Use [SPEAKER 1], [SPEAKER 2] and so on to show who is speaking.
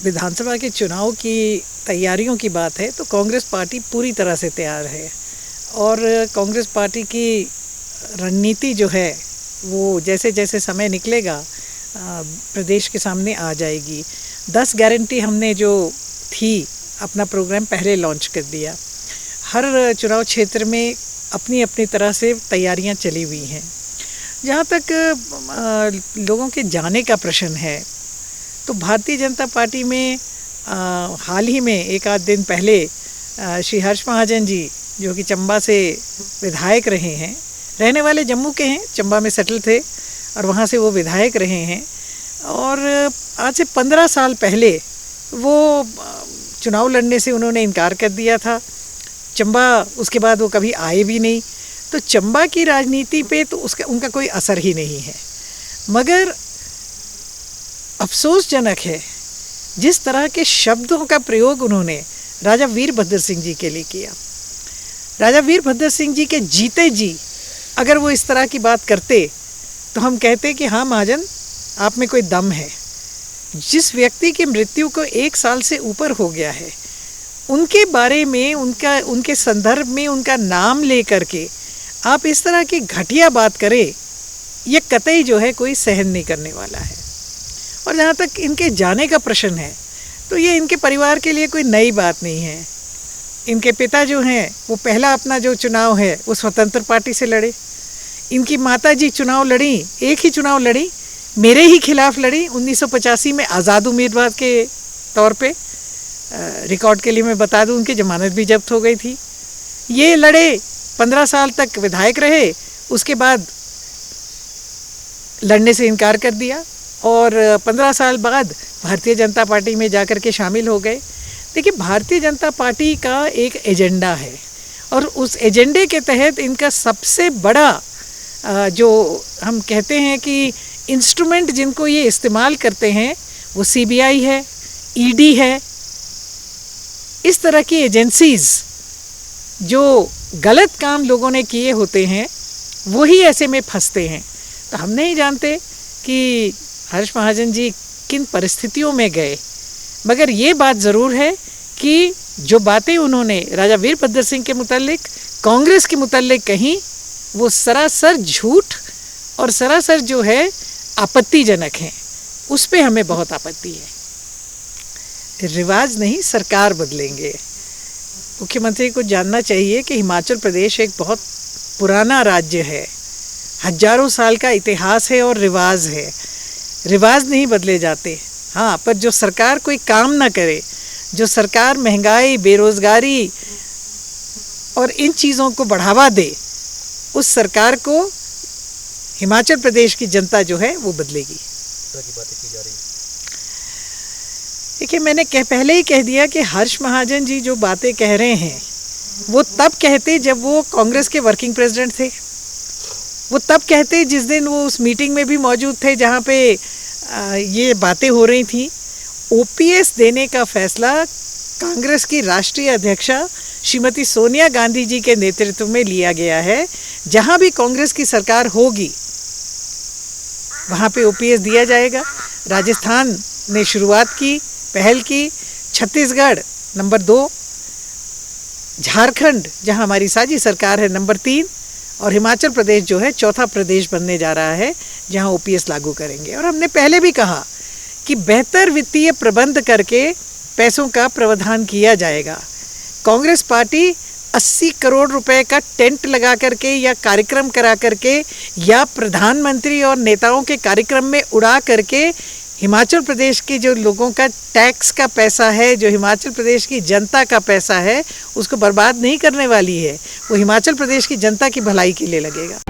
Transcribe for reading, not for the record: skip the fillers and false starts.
[SPEAKER 1] विधानसभा के चुनाव की तैयारियों की बात है तो कांग्रेस पार्टी पूरी तरह से तैयार है और कांग्रेस पार्टी की रणनीति जो है वो जैसे जैसे समय निकलेगा प्रदेश के सामने आ जाएगी। 10 गारंटी हमने जो थी अपना प्रोग्राम पहले लॉन्च कर दिया। हर चुनाव क्षेत्र में अपनी अपनी तरह से तैयारियां चली हुई हैं। जहाँ तक लोगों के जाने का प्रश्न है तो भारतीय जनता पार्टी में हाल ही में एक आध दिन पहले श्री हर्ष महाजन जी जो कि चंबा से विधायक रहे हैं, रहने वाले जम्मू के हैं, चंबा में सेटल थे और वहाँ से वो विधायक रहे हैं और आज से 15 साल पहले वो चुनाव लड़ने से उन्होंने इनकार कर दिया था। चंबा उसके बाद वो कभी आए भी नहीं, तो चंबा की राजनीति पे तो उनका कोई असर ही नहीं है। मगर अफसोसजनक है जिस तरह के शब्दों का प्रयोग उन्होंने राजा वीरभद्र सिंह जी के लिए किया। राजा वीरभद्र सिंह जी के जीते जी अगर वो इस तरह की बात करते तो हम कहते कि हाँ महाजन, आप में कोई दम है। जिस व्यक्ति की मृत्यु को 1 साल से ऊपर हो गया है उनके बारे में, उनके संदर्भ में उनका नाम ले करके आप इस तरह की घटिया बात करें, ये कतई जो है कोई सहन नहीं करने वाला है। और जहाँ तक इनके जाने का प्रश्न है तो ये इनके परिवार के लिए कोई नई बात नहीं है। इनके पिता जो हैं वो पहला अपना जो चुनाव है वो स्वतंत्र पार्टी से लड़े। इनकी माता जी चुनाव लड़ी, एक ही चुनाव लड़ी, मेरे ही खिलाफ लड़ी 1985 में आज़ाद उम्मीदवार के तौर पे। रिकॉर्ड के लिए मैं बता दूं उनकी ज़मानत भी जब्त हो गई थी। ये लड़े, 15 साल तक विधायक रहे, उसके बाद लड़ने से इनकार कर दिया और 15 साल बाद भारतीय जनता पार्टी में जाकर के शामिल हो गए। देखिए, भारतीय जनता पार्टी का एक एजेंडा है और उस एजेंडे के तहत इनका सबसे बड़ा जो हम कहते हैं कि इंस्ट्रूमेंट जिनको ये इस्तेमाल करते हैं वो सीबीआई है, ईडी है। इस तरह की एजेंसीज़ जो गलत काम लोगों ने किए होते हैं वही ऐसे में फंसते हैं। तो हम नहीं जानते कि हर्ष महाजन जी किन परिस्थितियों में गए, मगर ये बात ज़रूर है कि जो बातें उन्होंने राजा वीरभद्र सिंह के मुतालिक, कांग्रेस के मुतालिक कहीं, वो सरासर झूठ और सरासर जो है आपत्तिजनक हैं। उस पे हमें बहुत आपत्ति है। रिवाज नहीं, सरकार बदलेंगे। मुख्यमंत्री को जानना चाहिए कि हिमाचल प्रदेश एक बहुत पुराना राज्य है, हजारों साल का इतिहास है और रिवाज है। रिवाज नहीं बदले जाते। हाँ, पर जो सरकार कोई काम ना करे, जो सरकार महंगाई, बेरोज़गारी और इन चीज़ों को बढ़ावा दे, उस सरकार को हिमाचल प्रदेश की जनता जो है वो बदलेगी। देखिए, मैंने पहले ही कह दिया कि हर्ष महाजन जी जो बातें कह रहे हैं वो तब कहते जब वो कांग्रेस के वर्किंग प्रेसिडेंट थे। वो तब कहते जिस दिन वो उस मीटिंग में भी मौजूद थे जहाँ पे ये बातें हो रही थी। ओपीएस देने का फैसला कांग्रेस की राष्ट्रीय अध्यक्षा श्रीमती सोनिया गांधी जी के नेतृत्व में लिया गया है। जहाँ भी कांग्रेस की सरकार होगी वहाँ पे ओपीएस दिया जाएगा। राजस्थान ने शुरुआत की, पहल की, छत्तीसगढ़ नंबर 2, झारखंड जहाँ हमारी साझी सरकार है नंबर 3 और हिमाचल प्रदेश जो है चौथा प्रदेश बनने जा रहा है जहाँ ओपीएस लागू करेंगे। और हमने पहले भी कहा कि बेहतर वित्तीय प्रबंध करके पैसों का प्रावधान किया जाएगा। कांग्रेस पार्टी 80 करोड़ रुपए का टेंट लगा करके या कार्यक्रम करा करके या प्रधानमंत्री और नेताओं के कार्यक्रम में उड़ा करके हिमाचल प्रदेश के जो लोगों का टैक्स का पैसा है, जो हिमाचल प्रदेश की जनता का पैसा है, उसको बर्बाद नहीं करने वाली है। वो हिमाचल प्रदेश की जनता की भलाई के लिए लगेगा।